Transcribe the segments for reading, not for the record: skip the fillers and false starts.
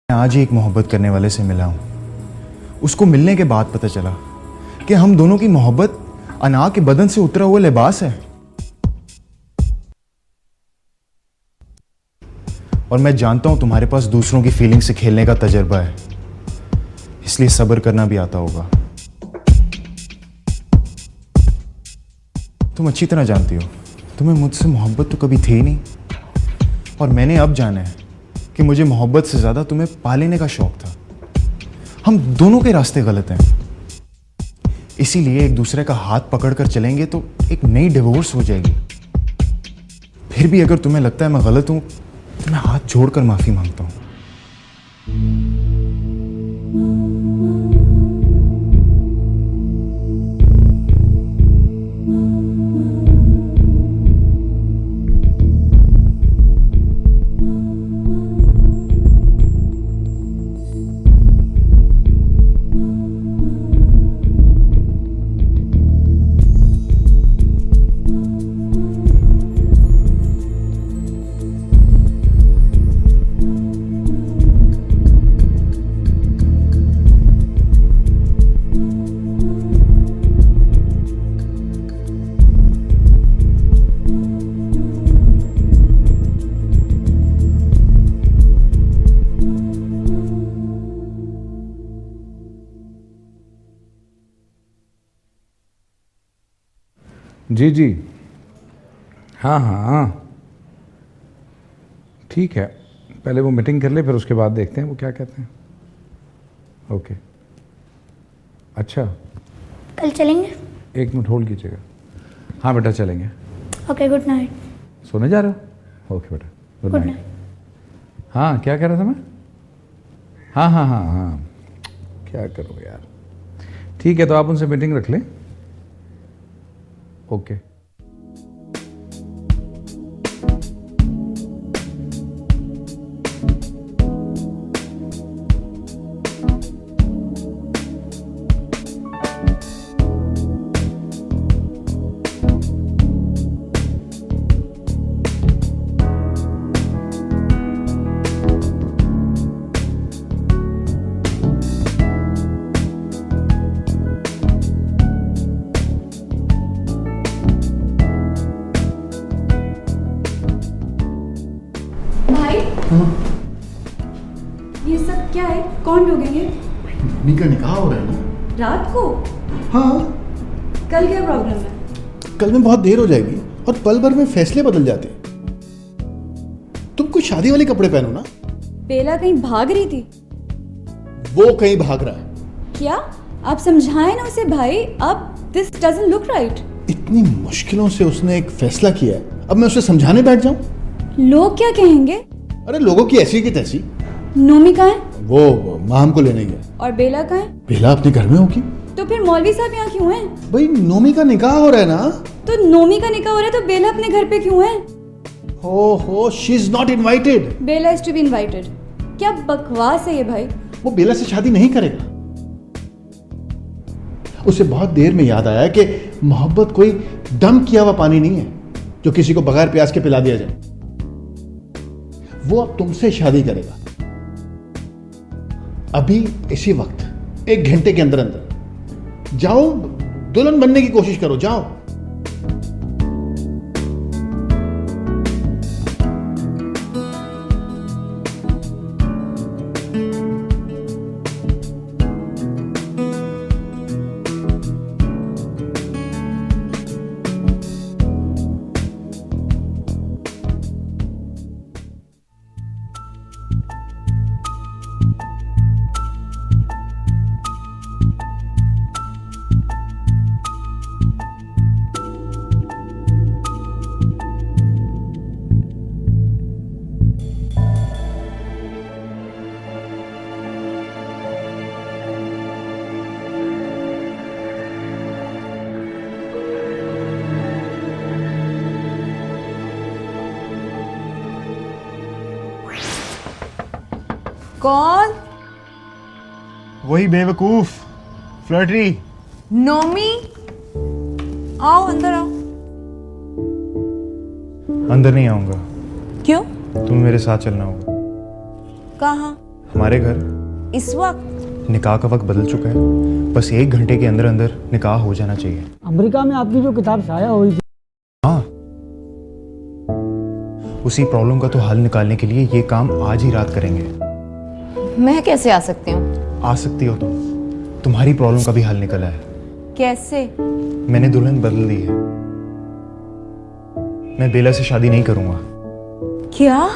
आज ही एक मोहब्बत करने वाले से मिला हूँ। उसको मिलने के बाद पता चला कि हम दोनों की मोहब्बत अना के बदन से उतरा हुआ लिबास है। और मैं जानता हूं तुम्हारे पास दूसरों की फीलिंग से खेलने का तजर्बा है, इसलिए सब्र करना भी आता होगा। तुम अच्छी तरह जानती हो तुम्हें मुझसे मोहब्बत तो कभी थी ही नहीं, और मैंने अब जाना है कि मुझे मोहब्बत से ज्यादा तुम्हें पा लेने का शौक था। हम दोनों के रास्ते गलत हैं, इसीलिए एक दूसरे का हाथ पकड़कर चलेंगे तो एक नई डिवोर्स हो जाएगी। फिर भी अगर तुम्हें लगता है मैं गलत हूं तो मैं हाथ जोड़कर माफी मांगता हूं। जी जी, हाँ हाँ हाँ, ठीक है। पहले वो मीटिंग कर ले, फिर उसके बाद देखते हैं वो क्या कहते हैं। ओके, अच्छा कल चलेंगे? एक मिनट होल्ड कीजिएगा। हाँ बेटा चलेंगे। Okay, good night. सोने जा रहे हो? ओके बेटा, गुड नाइट। हाँ क्या कह रहा था मैं? हाँ हाँ हाँ हाँ, क्या करो यार। ठीक है, तो आप उनसे मीटिंग रख लें। ओके। भाई, ये सब क्या है? कौन लोग हैं ये? मम्मी का निकाह हो रहा है ना? रात को? हाँ, कल क्या प्रॉब्लम है? कल में बहुत देर हो जाएगी और पल भर में फैसले बदल जाते हैं। तुम कुछ शादी वाले कपड़े पहनो ना। बेला कहीं भाग रही थी? वो कहीं भाग रहा है। क्या? आप समझाएं ना उसे भाई। अब दिस डजंट लुक राइट। इतनी मुश्किलों से उसने एक फैसला किया है, अब मैं उसे समझाने बैठ जाऊं? लोग क्या कहेंगे? अरे लोगों की ऐसी की तैसी। नोमी कहाँ है? वो माम को लेने गया। और बेला कहाँ है? बेला अपने घर में होगी। तो फिर मौलवी साहब यहाँ क्यों हैं? भाई नोमी का निकाह हो रहा है ना। तो नोमी का निकाह हो रहा है तो बेला अपने घर पे क्यों है? हो she is not invited. Bella is to be invited. क्या बकवास है ये भाई। वो बेला से शादी नहीं करेगा। उसे बहुत देर में याद आया कि मोहब्बत कोई दम किया हुआ पानी नहीं है जो किसी को बगैर प्यास के पिला दिया जाए। वो अब तुमसे शादी करेगा, अभी इसी वक्त 1 घंटे के अंदर अंदर। जाओ दुल्हन बनने की कोशिश करो, जाओ। कौन? वही बेवकूफ फ्लर्टी। नोमी, आओ अंदर आओ। अंदर नहीं आऊंगा। क्यों? तुम्हें मेरे साथ चलना होगा। कहाँ? हमारे घर इस वक्त? निकाह का वक्त बदल चुका है, बस 1 घंटे के अंदर अंदर निकाह हो जाना चाहिए। अमेरिका में आपकी जो किताब शाया हुई थी, हाँ, उसी प्रॉब्लम का तो हल निकालने के लिए ये काम आज ही रात करेंगे। मैं कैसे आ सकती हूँ? आ सकती हो तुम, तुम्हारी प्रॉब्लम का भी हल निकला है। कैसे? मैंने दुल्हन बदल दी है। मैं बेला से शादी नहीं करूंगा। क्या?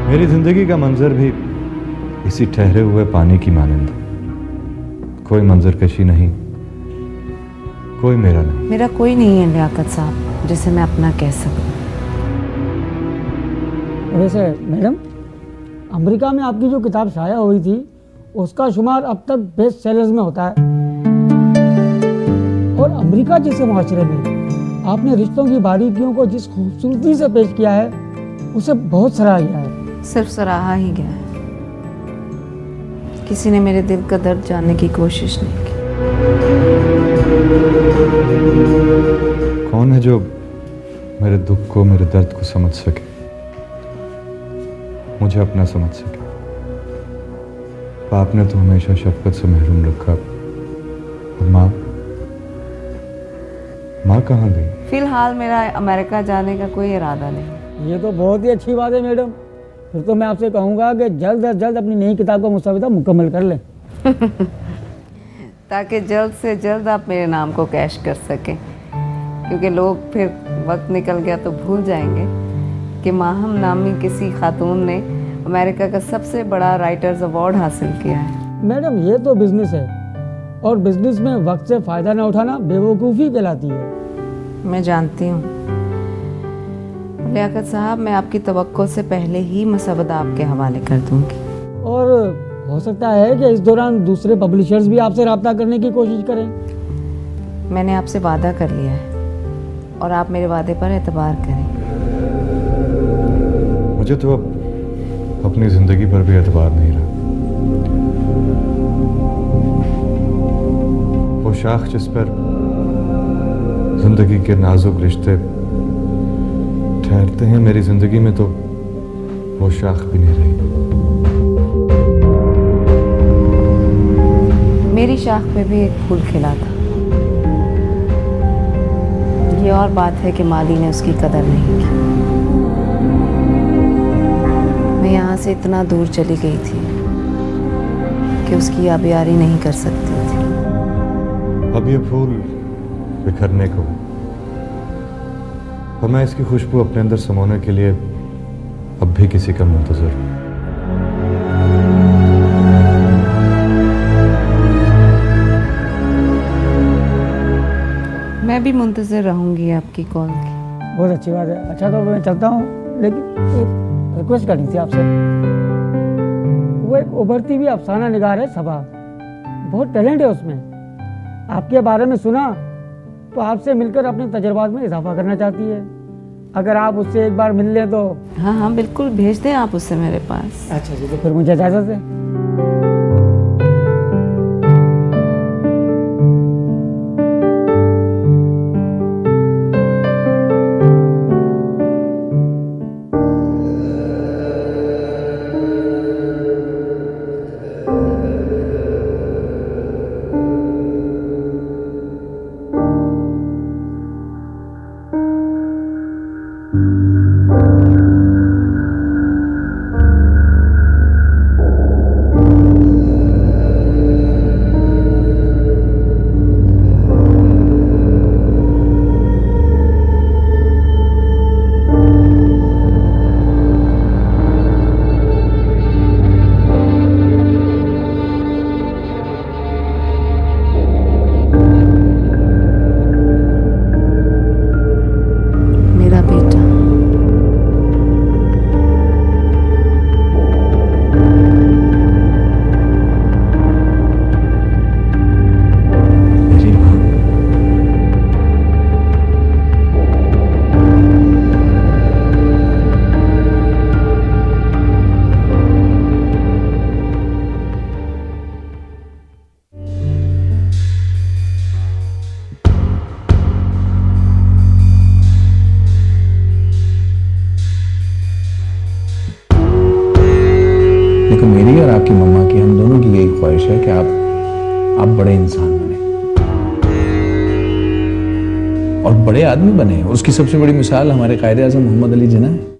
मेरी जिंदगी का मंजर भी इसी ठहरे हुए पानी की मानंद। कोई मंजर कशी नहीं, कोई मेरा नहीं। मेरा कोई नहीं है लियाकत साहब जिसे मैं अपना कह सकूं। वैसे मैडम, अमेरिका में आपकी जो किताब शाया हुई थी उसका शुमार अब तक बेस्ट सेलर्स में होता है, और अमेरिका जैसे माशरे में आपने रिश्तों की बारीकियों को जिस खूबसूरती से पेश किया है उसे बहुत सराहा गया है। सिर्फ सराहा ही गया है, किसी ने मेरे दिल का दर्द जानने की कोशिश नहीं की। कौन है जो मेरे दुख को, मेरे दर्द को समझ सके, मुझे अपना समझ सके? बाप ने तो हमेशा शफकत से महरूम रखा, और माँ कहाँ गई? फिलहाल मेरा अमेरिका जाने का कोई इरादा नहीं। ये तो बहुत ही अच्छी बात है मैडम। फिर तो मैं आपसे कहूँगा कि जल्द अज जल्द अपनी नई किताब का मुसवदा मुकम्मल कर लें, ताकि जल्द से जल्द आप मेरे नाम को कैश कर सकें, क्योंकि लोग फिर वक्त निकल गया तो भूल जाएंगे कि माहम नामी किसी खातून ने अमेरिका का सबसे बड़ा राइटर्स अवार्ड हासिल किया है। मैडम ये तो बिजनेस है, और बिजनेस में वक्त से फ़ायदा न उठाना बेवकूफ़ी कहलाती है। मैं जानती हूँ लियाकत साहब, मैं आपकी तवक्को से पहले ही मसवदा आपके हवाले कर दूंगी। और हो सकता है कि इस दौरान दूसरे पब्लिशर्स भी आपसे रब्ता करने की कोशिश करें। मैंने आपसे वादा कर लिया है और आप मेरे वादे पर एतबार करें। मुझे तो अब अपनी जिंदगी पर भी एतबार नहीं रहा। वो शाख जिस पर जिंदगी के नाजुक रिश्ते ठहरते हैं, मेरी जिंदगी में तो वो शाख भी नहीं रही। मेरी शाख पे भी एक फूल खिला था। ये और बात है कि माली ने उसकी कदर नहीं की। मैं यहाँ से इतना दूर चली गई थी कि उसकी आबियारी नहीं कर सकती थी। अब ये फूल बिखरने को, और मैं इसकी खुशबू अपने अंदर समाने के लिए अब भी किसी का मुंतज़िर हूं। मैं भी मुंतज़िर रहूंगी आपकी कॉल की। बहुत अच्छी बात है। अच्छा तो मैं चलता हूँ, लेकिन एक रिक्वेस्ट करनी थी आपसे। वो एक उभरती हुई अफसाना निगार है सबा, बहुत टैलेंट है उसमें। आपके बारे में सुना तो आपसे मिलकर अपने तजर्बात में इजाफा करना चाहती है। अगर आप उससे एक बार मिल लें तो। हाँ हाँ बिल्कुल, भेज दें आप उससे मेरे पास। अच्छा जी, तो फिर मुझे इजाज़त है। देखो मेरी और आपकी मम्मा की, हम दोनों की यही ख्वाहिश है कि आप बड़े इंसान बने और बड़े आदमी बने। उसकी सबसे बड़ी मिसाल हमारे कायदे आज़म मोहम्मद अली जिन्ना है।